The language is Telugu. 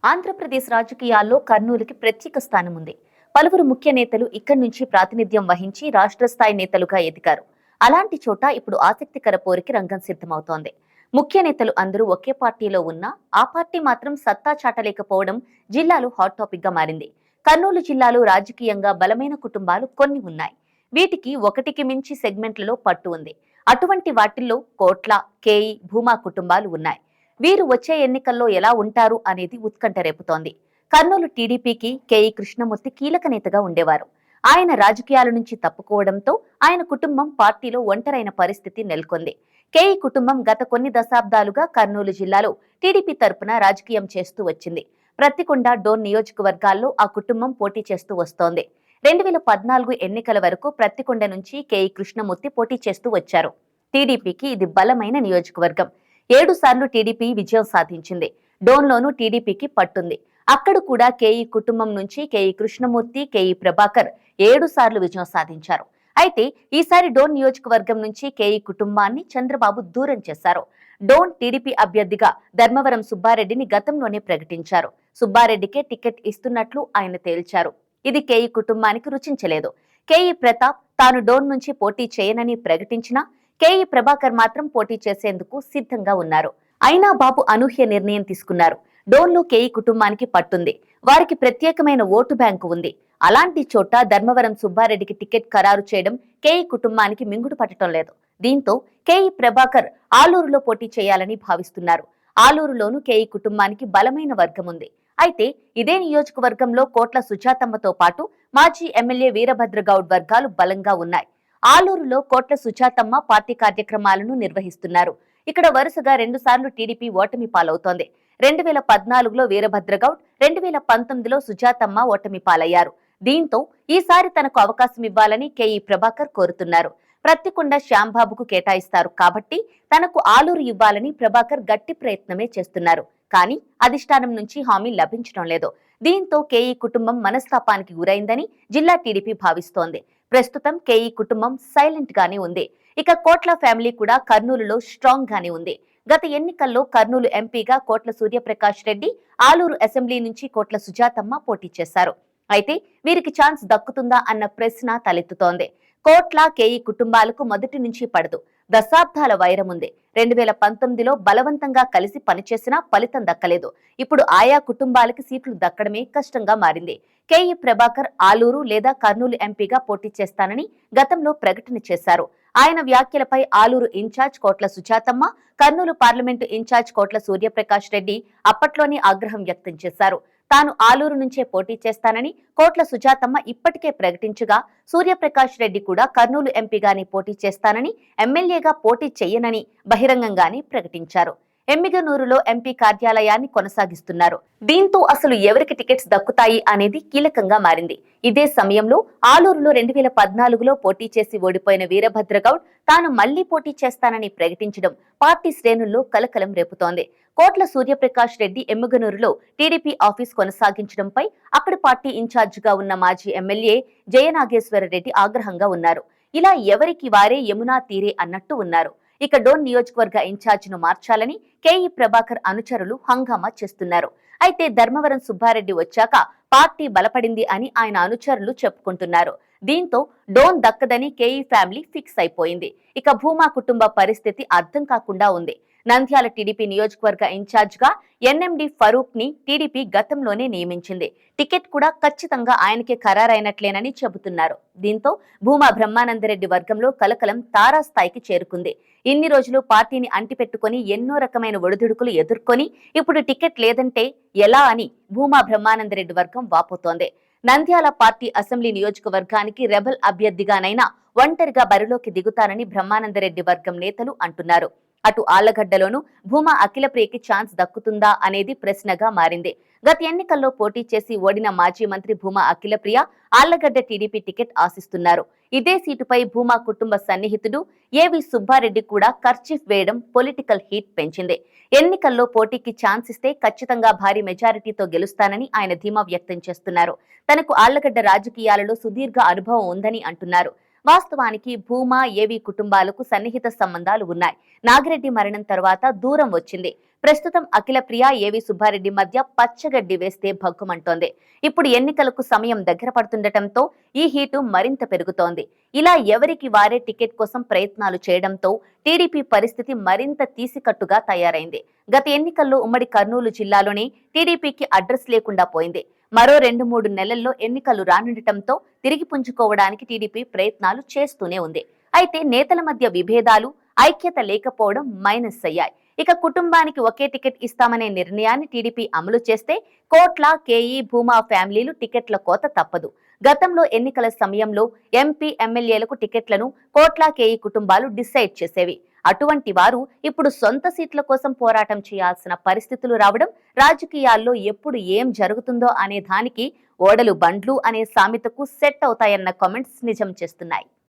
ఆంధ్రప్రదేశ్ రాజకీయాల్లో కర్నూలుకి ప్రత్యేక స్థానం ఉంది. పలువురు ముఖ్య నేతలు ఇక్కడి నుంచి ప్రాతినిధ్యం వహించి రాష్ట్ర స్థాయి నేతలుగా ఎదిగారు. అలాంటి చోట ఇప్పుడు ఆసక్తికర పోరుకి రంగం సిద్ధమవుతోంది. ముఖ్య నేతలు అందరూ ఒకే పార్టీలో ఉన్నా ఆ పార్టీ మాత్రం సత్తా చాటలేకపోవడం జిల్లాలో హాట్ టాపిక్ గా మారింది. కర్నూలు జిల్లాలో రాజకీయంగా బలమైన కుటుంబాలు కొన్ని ఉన్నాయి. వీటికి ఒకటికి మించి సెగ్మెంట్లలో పట్టు ఉంది. అటువంటి వాటిల్లో కోట్ల, కేఈ, భూమా కుటుంబాలు ఉన్నాయి. వీరు వచ్చే ఎన్నికల్లో ఎలా ఉంటారు అనేది ఉత్కంఠ రేపుతోంది. కర్నూలు టీడీపీకి కేఈ కృష్ణమూర్తి కీలక నేతగా ఉండేవారు. ఆయన రాజకీయాల నుంచి తప్పుకోవడంతో ఆయన కుటుంబం పార్టీలో ఒంటరైన పరిస్థితి నెలకొంది. కేఈ కుటుంబం గత కొన్ని దశాబ్దాలుగా కర్నూలు జిల్లాలో టీడీపీ తరపున రాజకీయం చేస్తూ వచ్చింది. ప్రత్తికొండ, డోన్ నియోజకవర్గాల్లో ఆ కుటుంబం పోటీ చేస్తూ వస్తోంది. 2014 ఎన్నికల వరకు ప్రత్తికొండ నుంచి కేఈ కృష్ణమూర్తి పోటీ చేస్తూ వచ్చారు. టీడీపీకి ఇది బలమైన నియోజకవర్గం. 7 సార్లు టీడీపీ విజయం సాధించింది. డోన్లోనూ టీడీపీకి పట్టుంది. అక్కడ కూడా కేఈ కుటుంబం నుంచి కేఈ కృష్ణమూర్తి, కేఈ ప్రభాకర్ 7 సార్లు విజయం సాధించారు. అయితే ఈసారి డోన్ నియోజకవర్గం నుంచి కేఈ కుటుంబాన్ని చంద్రబాబు దూరం చేశారు. డోన్ టీడీపీ అభ్యర్థిగా ధర్మవరం సుబ్బారెడ్డిని గతంలోనే ప్రకటించారు. సుబ్బారెడ్డికే టికెట్ ఇస్తున్నట్లు ఆయన తేల్చారు. ఇది కేఈ కుటుంబానికి రుచించలేదు. కేఈ ప్రతాప్ తాను డోన్ నుంచి పోటీ చేయనని ప్రకటించినా కేఈ ప్రభాకర్ మాత్రం పోటీ చేసేందుకు సిద్ధంగా ఉన్నారు. అయినా బాబు అనూహ్య నిర్ణయం తీసుకున్నారు. డోన్లో కేఈ కుటుంబానికి పట్టుంది. వారికి ప్రత్యేకమైన ఓటు బ్యాంకు ఉంది. అలాంటి చోట ధర్మవరం సుబ్బారెడ్డికి టికెట్ ఖరారు చేయడం కేఈ కుటుంబానికి మింగుడు పట్టడం లేదు. దీంతో కేఈ ప్రభాకర్ ఆలూరులో పోటీ చేయాలని భావిస్తున్నారు. ఆలూరులోనూ కేఈ కుటుంబానికి బలమైన వర్గం ఉంది. అయితే ఇదే నియోజకవర్గంలో కోట్ల సుజాతమ్మతో పాటు మాజీ ఎమ్మెల్యే వీరభద్రగౌడ్ వర్గాలు బలంగా ఉన్నాయి. ఆలూరులో కోట్ల సుజాతమ్మ పార్టీ కార్యక్రమాలను నిర్వహిస్తున్నారు. ఇక్కడ వరుసగా 2 సార్లు టీడీపీ ఓటమి పాలవుతోంది. 2014లో వీరభద్రగౌడ్, 2019లో సుజాతమ్మ ఓటమి పాలయ్యారు. దీంతో ఈసారి తనకు అవకాశం ఇవ్వాలని కేఈ ప్రభాకర్ కోరుతున్నారు. ప్రత్తికొండ శ్యాంబాబుకు కేటాయిస్తారు కాబట్టి తనకు ఆలూరు ఇవ్వాలని ప్రభాకర్ గట్టి ప్రయత్నమే చేస్తున్నారు. కానీ అధిష్టానం నుంచి హామీ లభించడం లేదు. దీంతో కేఈ కుటుంబం మనస్తాపానికి గురైందని జిల్లా టీడీపీ భావిస్తోంది. ప్రస్తుతం కేఈ కుటుంబం సైలెంట్ గానే ఉంది. ఇక కోట్ల ఫ్యామిలీ కూడా కర్నూలులో స్ట్రాంగ్ గానే ఉంది. గత ఎన్నికల్లో కర్నూలు ఎంపీగా కోట్ల సూర్యప్రకాష్ రెడ్డి, ఆలూరు అసెంబ్లీ నుంచి కోట్ల సుజాతమ్మ పోటీ చేశారు. అయితే వీరికి ఛాన్స్ దక్కుతుందా అన్న ప్రశ్న తలెత్తుతోంది. కోట్ల, కేఈ కుటుంబాలకు మొదటి నుంచి పడదు. దశాబ్దాల వైరం ఉంది. 2019లో బలవంతంగా కలిసి పనిచేసినా ఫలితం దక్కలేదు. ఇప్పుడు ఆయా కుటుంబాలకి సీట్లు దక్కడమే కష్టంగా మారింది. కేఈ ప్రభాకర్ ఆలూరు లేదా కర్నూలు ఎంపీగా పోటీ చేస్తానని గతంలో ప్రకటన చేశారు. ఆయన వ్యాఖ్యలపై ఆలూరు ఇన్ఛార్జ్ కోట్ల సుజాతమ్మ, కర్నూలు పార్లమెంటు ఇన్ఛార్జ్ కోట్ల సూర్యప్రకాష్ రెడ్డి అప్పట్లోనే ఆగ్రహం వ్యక్తం చేశారు. తాను ఆలూరు నుంచే పోటీ చేస్తానని కోట్ల సుజాతమ్మ ఇప్పటికే ప్రకటించగా, సూర్యప్రకాష్ రెడ్డి కూడా కర్నూలు ఎంపీగానే పోటీ చేస్తానని, ఎమ్మెల్యేగా పోటీ చెయ్యనని బహిరంగంగానే ప్రకటించారు. ఎమ్మిగనూరులో ఎంపీ కార్యాలయాన్ని కొనసాగిస్తున్నారు. దీంతో అసలు ఎవరికి టికెట్స్ దక్కుతాయి అనేది కీలకంగా మారింది. ఇదే సమయంలో ఆలూరులో 2014లో పోటీ చేసి ఓడిపోయిన వీరభద్రగౌడ్ తాను మళ్లీ పోటీ చేస్తానని ప్రకటించడం పార్టీ శ్రేణుల్లో కలకలం రేపుతోంది. కోట్ల సూర్యప్రకాష్ రెడ్డి ఎమ్మిగనూరులో టీడీపీ ఆఫీస్ కొనసాగించడంపై అక్కడి పార్టీ ఇన్ఛార్జిగా ఉన్న మాజీ ఎమ్మెల్యే జయనాగేశ్వరరెడ్డి ఆగ్రహంగా ఉన్నారు. ఇలా ఎవరికి వారే యమునా తీరే అన్నట్టు ఉన్నారు. ఇక డోన్ నియోజకవర్గ ఇన్ఛార్జిను మార్చాలని కేఈ ప్రభాకర్ అనుచరులు హంగామా చేస్తున్నారు. అయితే ధర్మవరం సుబ్బారెడ్డి వచ్చాక పార్టీ బలపడింది అని ఆయన అనుచరులు చెప్పుకుంటున్నారు. దీంతో డోన్ దక్కదని కేఈ ఫ్యామిలీ ఫిక్స్ అయిపోయింది. ఇక భూమా కుటుంబ పరిస్థితి అర్థం కాకుండా ఉంది. నంద్యాల టీడీపీ నియోజకవర్గ ఇన్ఛార్జ్ గా ఎన్ఎండి ఫరూక్ ని టీడీపీ గతంలోనే నియమించింది. టికెట్ కూడా ఖచ్చితంగా ఆయనకే ఖరారైనట్లేనని చెబుతున్నారు. దీంతో భూమా బ్రహ్మానందరెడ్డి వర్గంలో కలకలం తారాస్థాయికి చేరుకుంది. ఇన్ని రోజులు పార్టీని అంటిపెట్టుకుని ఎన్నో రకమైన ఒడిదుడుకులు ఎదుర్కొని ఇప్పుడు టికెట్ లేదంటే ఎలా అని భూమా బ్రహ్మానందరెడ్డి వర్గం వాపోతోంది. నంద్యాల పార్టీ అసెంబ్లీ నియోజకవర్గానికి రెబల్ అభ్యర్థిగానైనా ఒంటరిగా బరిలోకి దిగుతానని బ్రహ్మానందరెడ్డి వర్గం నేతలు అంటున్నారు. అటు ఆళ్లగడ్డలోనూ భూమా అఖిలప్రియకి ఛాన్స్ దక్కుతుందా అనేది ప్రశ్నగా మారింది. గత ఎన్నికల్లో పోటీ చేసి ఓడిన మాజీ మంత్రి భూమా అఖిలప్రియ ఆళ్లగడ్డ టీడీపీ టికెట్ ఆశిస్తున్నారు. ఇదే సీటుపై భూమా కుటుంబ సన్నిహితుడు ఏవి సుబ్బారెడ్డి కూడా కర్చీఫ్ వేయడం పొలిటికల్ హీట్ పెంచింది. ఎన్నికల్లో పోటీకి ఛాన్స్ ఇస్తే ఖచ్చితంగా భారీ మెజారిటీతో గెలుస్తానని ఆయన ధీమా వ్యక్తం చేస్తున్నారు. తనకు ఆళ్లగడ్డ రాజకీయాలలో సుదీర్ఘ అనుభవం ఉందని అంటున్నారు. వాస్తవానికి భూమా, ఏవి కుటుంబాలకు సన్నిహిత సంబంధాలు ఉన్నాయి. నాగిరెడ్డి మరణం తర్వాత దూరం వచ్చింది. ప్రస్తుతం అఖిల ప్రియ ఏవి సుబ్బారెడ్డి మధ్య పచ్చగడ్డి వేస్తే భగ్గుమంటోంది. ఇప్పుడు ఎన్నికలకు సమయం దగ్గర పడుతుండటంతో ఈ హీటు మరింత పెరుగుతోంది. ఇలా ఎవరికి వారే టికెట్ కోసం ప్రయత్నాలు చేయడంతో టీడీపీ పరిస్థితి మరింత తీసికట్టుగా తయారైంది. గత ఎన్నికల్లో ఉమ్మడి కర్నూలు జిల్లాలోనే టీడీపీకి అడ్రస్ లేకుండా పోయింది. మరో 2-3 నెలల్లో ఎన్నికలు రానుండటంతో తిరిగి పుంజుకోవడానికి టీడీపీ ప్రయత్నాలు చేస్తూనే ఉంది. అయితే నేతల మధ్య విభేదాలు, ఐక్యత లేకపోవడం మైనస్ అయ్యాయి. ఇక కుటుంబానికి ఒకే టికెట్ ఇస్తామనే నిర్ణయాన్ని టీడీపీ అమలు చేస్తే కోట్ల, కేఈ, భూమా ఫ్యామిలీలు టికెట్ల కోత తప్పదు. గతంలో ఎన్నికల సమయంలో ఎంపీ, ఎమ్మెల్యేలకు టికెట్లను కోట్ల, కేఈ కుటుంబాలు డిసైడ్ చేసేవి. అటువంటి వారు ఇప్పుడు సొంత సీట్ల కోసం పోరాటం చేయాల్సిన పరిస్థితులు రావడం రాజకీయాల్లో ఎప్పుడు ఏం జరుగుతుందో అనే దానికి ఓడలు బండ్లు అనే సామెతకు సెట్ అవుతాయన్న కామెంట్స్ నిజం చేస్తున్నాయి.